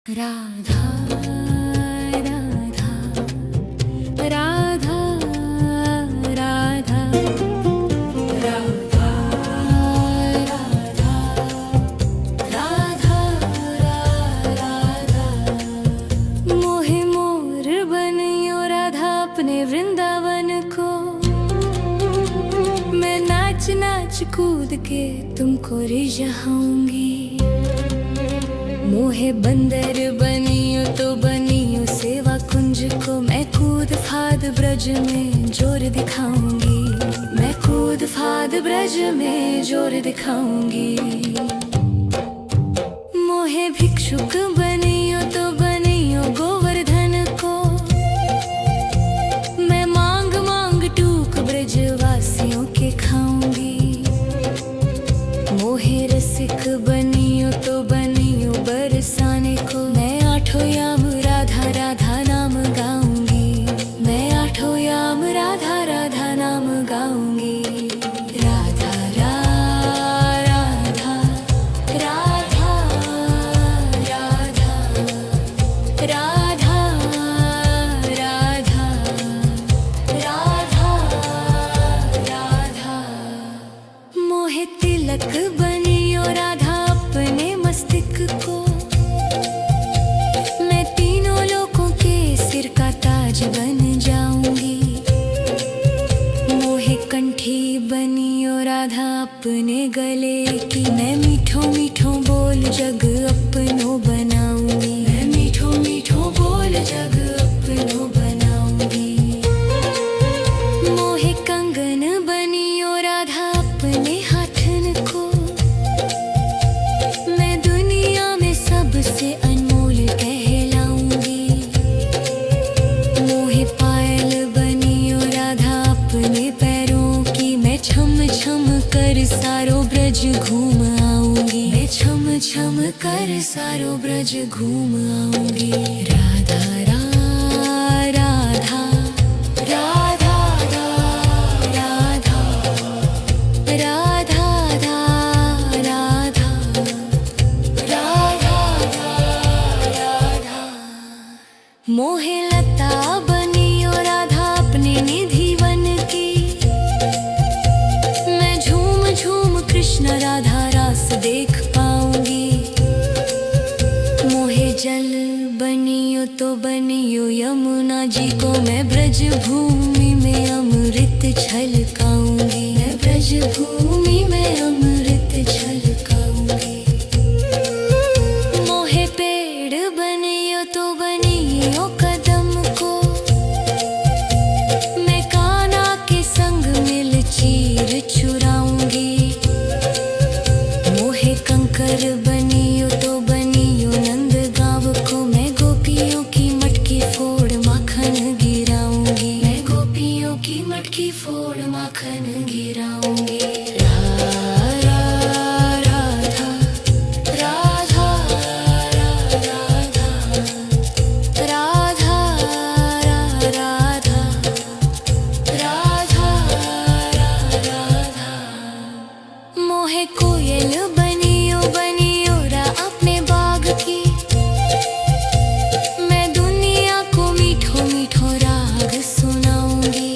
राधा राधा राधा राधा राधा राधा राधा मोहे मोर बनियो राधा अपने वृंदावन को। मैं नाच नाच कूद के तुमको रिझाऊंगी। मोहे बंदर बनियो तो बनियो सेवा कुंज को। मैं कूद फाद ब्रज में जोर दिखाऊंगी। मैं कूद फाद ब्रज में जोर दिखाऊंगी। मोहे भिक्षुक बनियो तो बनियो गोवर्धन को। मैं मांग मांग टूक ब्रजवासियों के खाऊंगी। मोहे रसिक बनियो तो बनियो बरसाने को। मैं आठों याम राधा राधा नाम गाऊंगी। मैं आठों याम राधा राधा नाम गाऊंगी। राधा राधा राधा राधा राधा राधा राधा राधा। मोहे तिलक बनियो राधा अपने मस्तिष्क को। मैं तीनों लोगों के सिर का ताज बन जाऊंगी। मोहे कंठी बनियो राधा अपने गले की। मैं मीठो मीठो बोल जग अपनो बनाऊंगी। मैं मीठो मीठो बोल जग अपनो बनाऊंगी। मोहे कंगन बनियो राधा अपने हाथन को। मैं दुनिया में सबसे अनमोल कहलाऊंगी। मोहे पायल बनियो राधा अपने पैरों की। मैं छम छम कर सारो ब्रज घूम आऊंगी। मैं छम छम कर सारो ब्रज घूम आऊंगी। राधा राधा राधा राधा राधा राधा राधा राधा। मोहे लता बनियो राधा अपने निधि वन की। मैं झूम झूम कृष्ण राधा रास देख पाऊंगी। मोहे जल बनियो तो बनियो यमुना जी को। मैं ब्रज भूमि में अमृत छलकाऊंगी। मैं ब्रज भूमि में अमृत छलकाऊंगी। मोहे पेड़ बनियो तो बनियो कदम को। मैं कान्हा के संग मिल चीर चुराऊंगी। मोहे कंकर बनियो तो बनियो नंद गाँव को। मैं गोपियों की मटकी फोड़ माखन गिराऊंगी। मैं गोपियों की मटकी फोड़ माखन गिराऊंगी। राधा राधा राधा राधा राधा राधा। मोहे कोयल बनियो बनियो रा अपने बाग की। मैं दुनिया को मीठो मीठो राग सुनाऊंगी।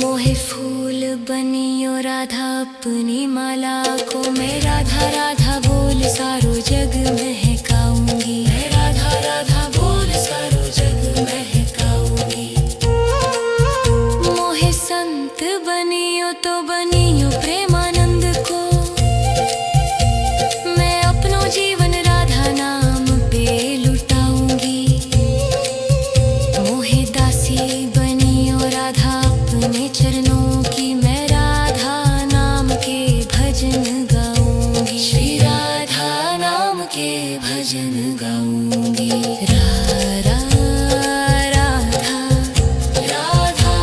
मोहे फूल बनियो राधा अपनी माला को। मैं राधा राधा बोल सारो जग महकाऊंगी। मैं राधा राधा बोल सारो जग महकाऊंगी। मोहे संत बनियो तो बनियो प्रेमानंद को। मैं अपनो जीवन राधा नाम पे लुटाऊंगी। मोहे दासी बनियो राधा अपने चरणों की। मैं राधा नाम के भजन गाऊंगी। श्री राधा नाम के भजन गाऊंगी। राधा राधा राधा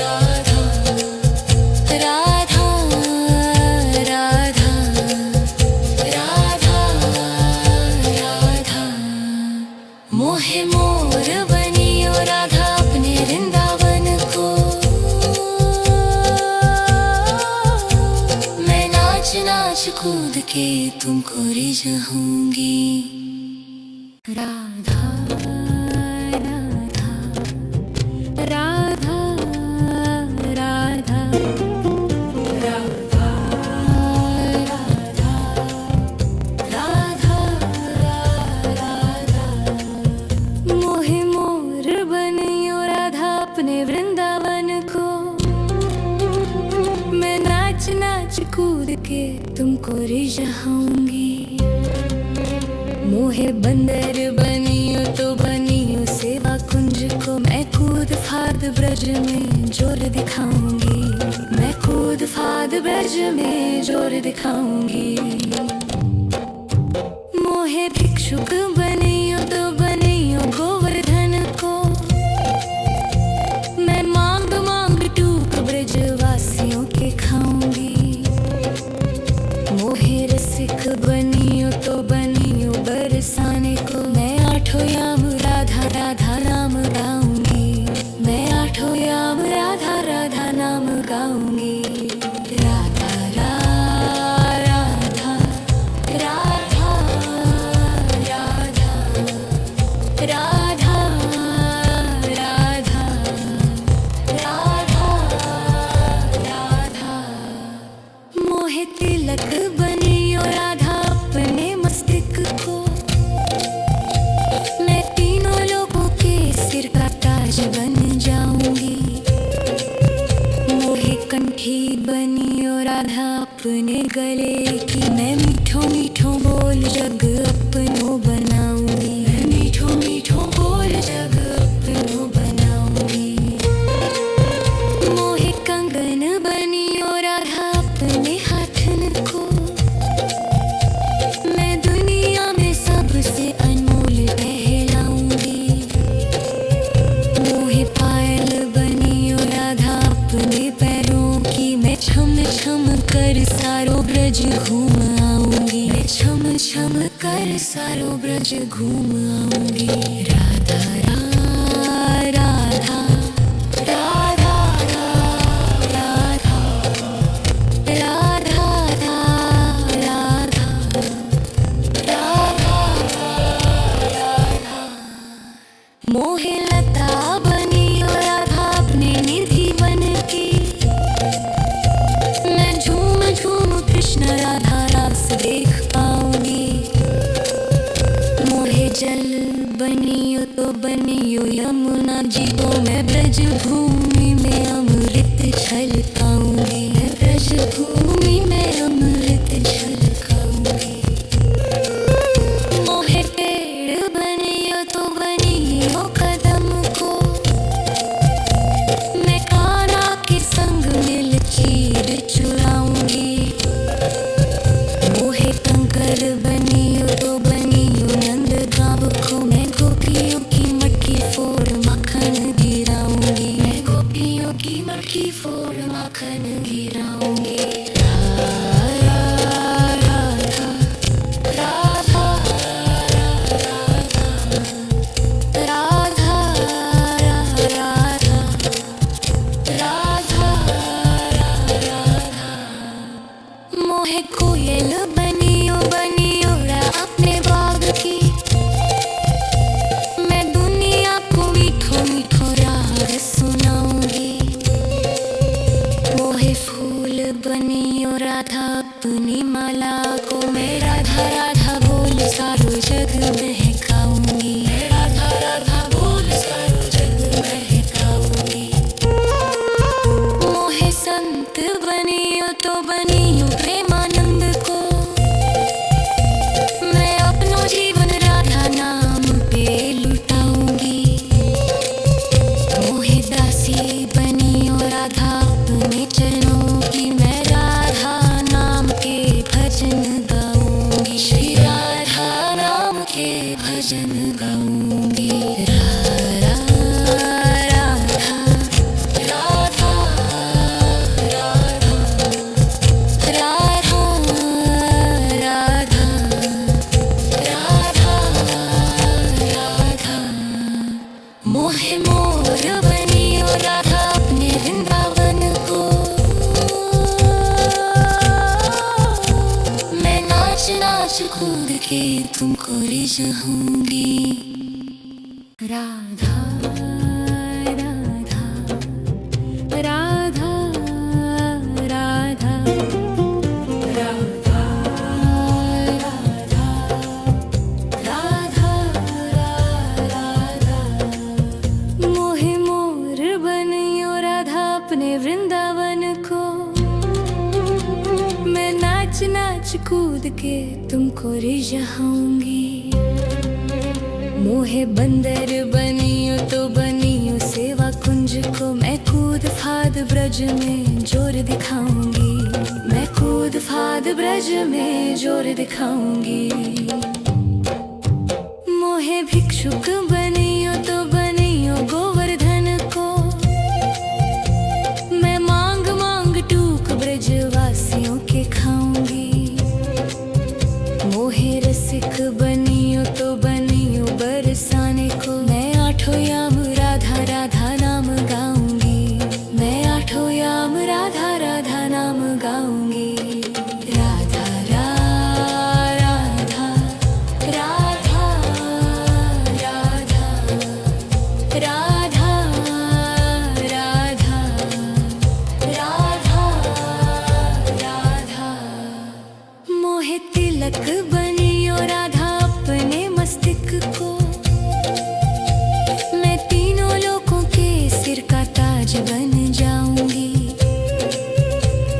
राधा राधा राधा राधा। मोहे मोर बनियो राधा अपने वृंदावन को। मैं नाच नाच कूद के के तुमको रिझाऊंगी। राधा राधा राधा राधा राधा राधा राधा मोहे मोर बनियो राधा अपने वृंदावन को। मैं नाच नाच कूद के तुमको रिझाऊंगी। मोहे बंदर बनियो तो बनियो सेवा कुंज को। मैं कूद फाद ब्रज में जोर दिखाऊंगी। मैं कूद फाद ब्रज में जोर दिखाऊंगी। मोहे भिक्षुक बनियो तो बनियो गोवर्धन को। मैं मांग मांग टूक ब्रज वासियों के खाऊंगी। मोहे रसिक बनियो तो बनियो बरसाने को। मैं आठों याम राधा राधा नाम गाऊंगी। मैं आठों याम राधा राधा नाम गाऊंगी। राधा राधा राधा राधा राधा राधा राधा राधा मोहे तिलक बनियो राधा अपने मस्तिष्क को। मैं तीनों लोगों के सिर का ताज बन जाऊंगी। मोहे कंठी बनियो राधा अपने गले की। मैं मीठो मीठो बोल जग अपनो बनाऊंगी। मैं मीठो मीठो बोल जग अपनो बनाऊंगी। मोहे कंगन बनियो राधा अपने हाथन को। मैं दुनिया में सबसे अनमोल कहलाऊंगी। मोहे पायल बनियो राधा अपने पैरों की। मैं छम छम कर सारो ब्रज घूम आऊंगी। मैं छम छम कर सारो ब्रज घूम आऊंगी। राधा राधा राधा राधा राधा राधा राधा राधा राधा मोहे लता बनियो राधा अपने निधि बन की। मैं झूम झूम कृष्ण राधा रास देख पाऊंगी। मोहे जल बनियो तो बनियो यमुना जी को। मैं ब्रज भूमि में अमृत छलकाऊंगी। मैं ब्रज भूमि में अमृत छलकाऊंगी। मोहे पेड़ बनियो तो बनियो कदम को। मैं कान्हा के संग मिल चीर चुराऊंगी। मोहे कंकर बनियो तो बनियो नंद गाँव को। मैं गोपियों की मटकी फोड़ मक्खन गिराऊंगी। मैं गोपियों की मटकी फोड़ मक्खन गिराऊंगी। राधा राधा राधा राधा राधा राधा मोहे कोयल बनियो बनियो अपने बाग की। मैं दुनिया को मीठो मीठो राग सुनाऊंगी। मोहे फूल बनियो राधा अपनी माला को। मैं राधा राधा बोल सारो जग महकाऊंगी। मैं राधा राधा बोल सारो जग महकाऊंगी। मोहे संत बनियो तो बनियो प्रेमानंद को। मैं अपनो जीवन राधा नाम पे लुटाऊंगी। मोहे दासी बनियो राधा अपने चरणों की। मैं राधा नाम के भजन गाऊंगी। श्री राधा नाम के भजन गाऊंगी। राधा राधा राधा राधा राधा राधा राधा राधा मोहे मोर बनियो राधा अपने वृंदावन को। मैं नाच के तुमको रिझाऊंगी। राधा राधा राधा राधा राधा राधा राधा राधा। मोहे मोर बनियो राधा अपने वृंदावन को, मैं नाच नाच कूद के तुमको रिझाऊंगी। मोहे बंदर बनियो तो बनियो सेवा कुंज को, मैं कूद फाद ब्रज में जोर दिखाऊंगी। मैं कूद फाद ब्रज में जोर दिखाऊंगी। मोहे भिक्षुक बनियो तो बनियो गोवर्धन को, मैं मांग मांग टूक ब्रजवासियों के खाऊंगी। मोहे रसिक बनियो तो बनियो बरसाने को, मैं आठों याम राधा राधा नाम गाऊंगी। मैं आठों याम राधा राधा नाम गाऊंगी। राधा राधा राधा राधा राधा राधा राधा राधा। मोहे तिलक बनियो राधा अपने मस्तिष्क को, मैं तीनों लोगों के सिर का ताज बन जाऊंगी।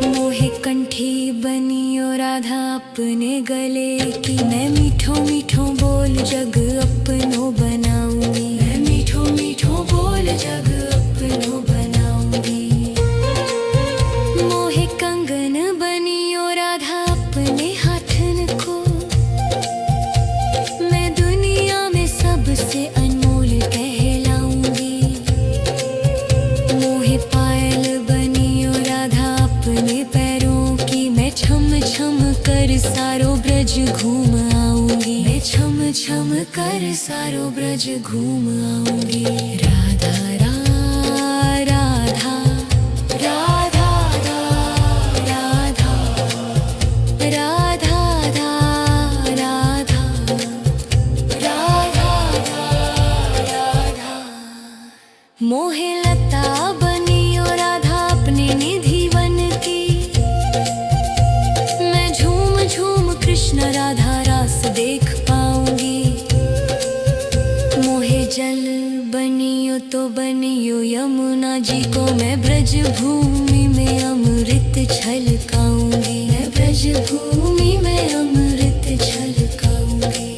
मोहे कंठी बनियो राधा अपने गले की, मैं मीठो मीठो बोल जग अपनो बनाऊंगी। मैं मीठो मीठो बोल जग अपनो बनाऊंगी। मोहे कंगन बनियो राधा अपने हाथन को, मैं दुनिया में सबसे अनमोल कहलाऊंगी। मोहे पायल बनियो राधा अपने पैरों की, मैं छम छम कर सारो ब्रज घूम आऊंगी। मैं छम छम कर सारो ब्रज घूम आऊंगी। राधा राधा राधा राधा राधा राधा राधा राधा। मोहे लता बनियो राधा अपने निधि वन की, मैं झूम झूम कृष्ण राधा रास देख पाऊंगी। मोहे जल बनियो तो बनियो यमुना जी को, मैं ब्रज भूमि में अमृत छलकाऊंगी। मैं ब्रज भूमि में अमृत छलकाऊंगी।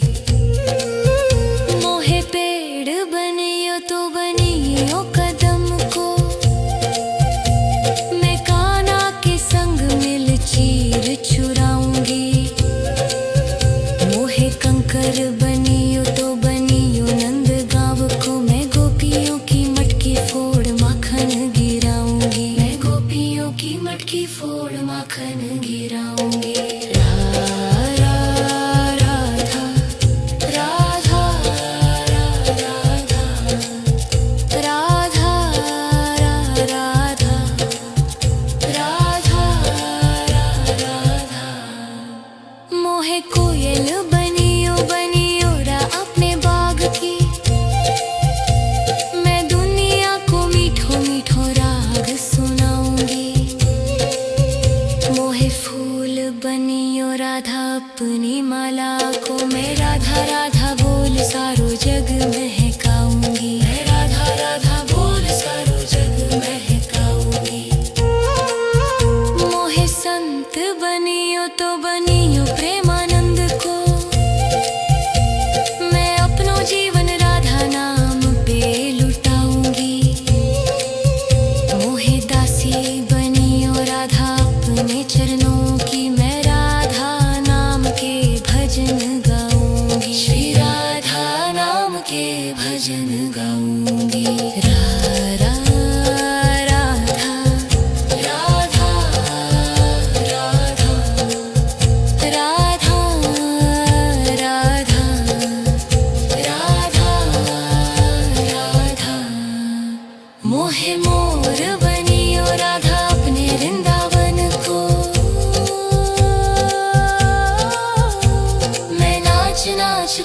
मोहे पेड़ बनियो तो बनियो कदम को, मैं कान्हा के संग मिल चीर चुराऊंगी। मोहे कंकर बनियो तो बनियो नंद गाँव को, मैं गोपियों की मटकी फोड़ माखन गिराऊंगी। मैं गोपियों की मटकी फोड़ माखन गिराऊंगी। राधा राधा राधा राधा राधा राधा राधा। मोहे कोयल बनियो बनियो रा अपने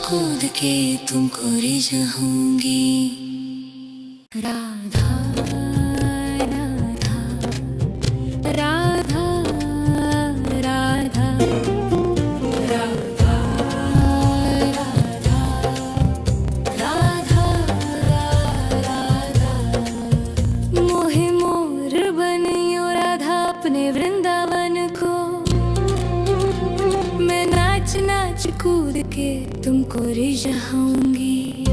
कूद के तुमको रिझाऊंगी। राधा राधा राधा राधा राधा राधा राधा मोहे मोर बनियो राधा अपने वृंदावन को। मैं नाच नाच कूद के तुमको रिझाऊंगी।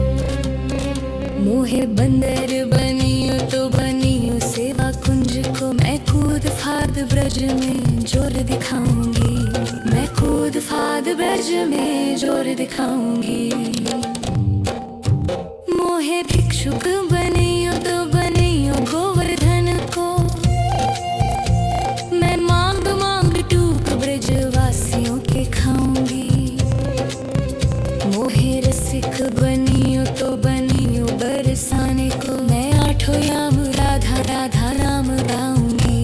मोहे बंदर बनियो तो बनियो सेवा कुंज को। मैं कूद फाद ब्रज में जोर दिखाऊंगी। मैं कूद फाद ब्रज में जोर दिखाऊंगी। मोहे भिक्षुक बनियो तो बनियो गोवर्धन को। मैं मांग मांग टूक ब्रजवासियों के खाऊंगी। मोहे रसिक बनियो तो बनियो बरसाने को। मैं आठों याम राधा राधा नाम गाऊंगी।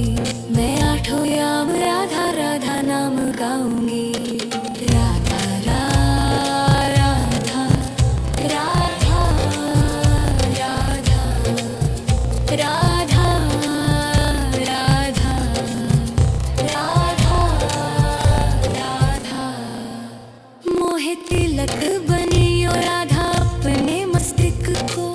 मैं आठों याम राधा राधा नाम गाऊंगी। राधा राधा राधा राधा राधा राधा राधा राधा मोहे तिलक बनियो राधा अपने मस्तिष्क को।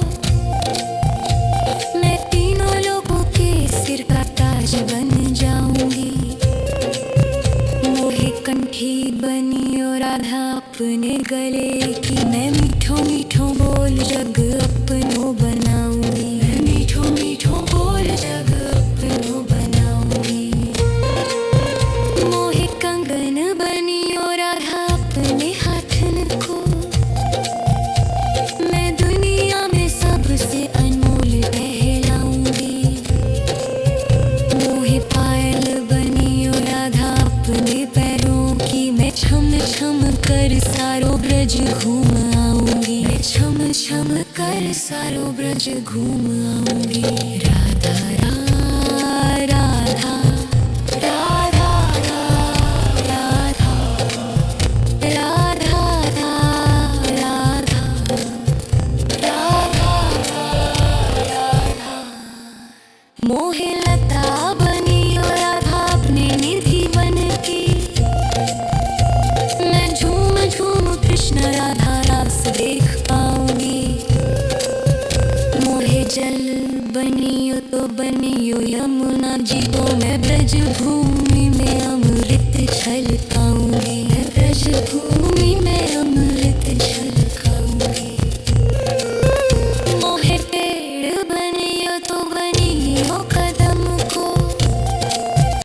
मैं तीनों लोगों के सिर का ताज बन जाऊंगी। मोहे कंठी बनियो राधा अपने गले की। मैं मीठो मीठो बोल जग अपनो बनाऊंगी। मैं मीठो मीठो बोल जग अपनो बनाऊंगी। मोहे कंगन बनियो राधा अपने हाथन को। मैं दुनिया में सबसे अनमोल कहलाऊंगी। मोहे पायल बनियो राधा अपने पैरों की। मैं छम छम कर सारो ब्रज घूम आऊंगी। मैं छम छम कर सारो ब्रज घूम आऊंगी। राधा राधा राधा राधा राधा राधा राधा राधा राधा मोहे लता बनियो राधा अपने निधि बन की। मैं झूम झूम कृष्ण राधा रास देख पाऊंगी। मोहे जल बनियो तो बनियो यमुना जी को। मैं ब्रज भूमि में अमृत छलकाऊंगी। मैं ब्रज भूमि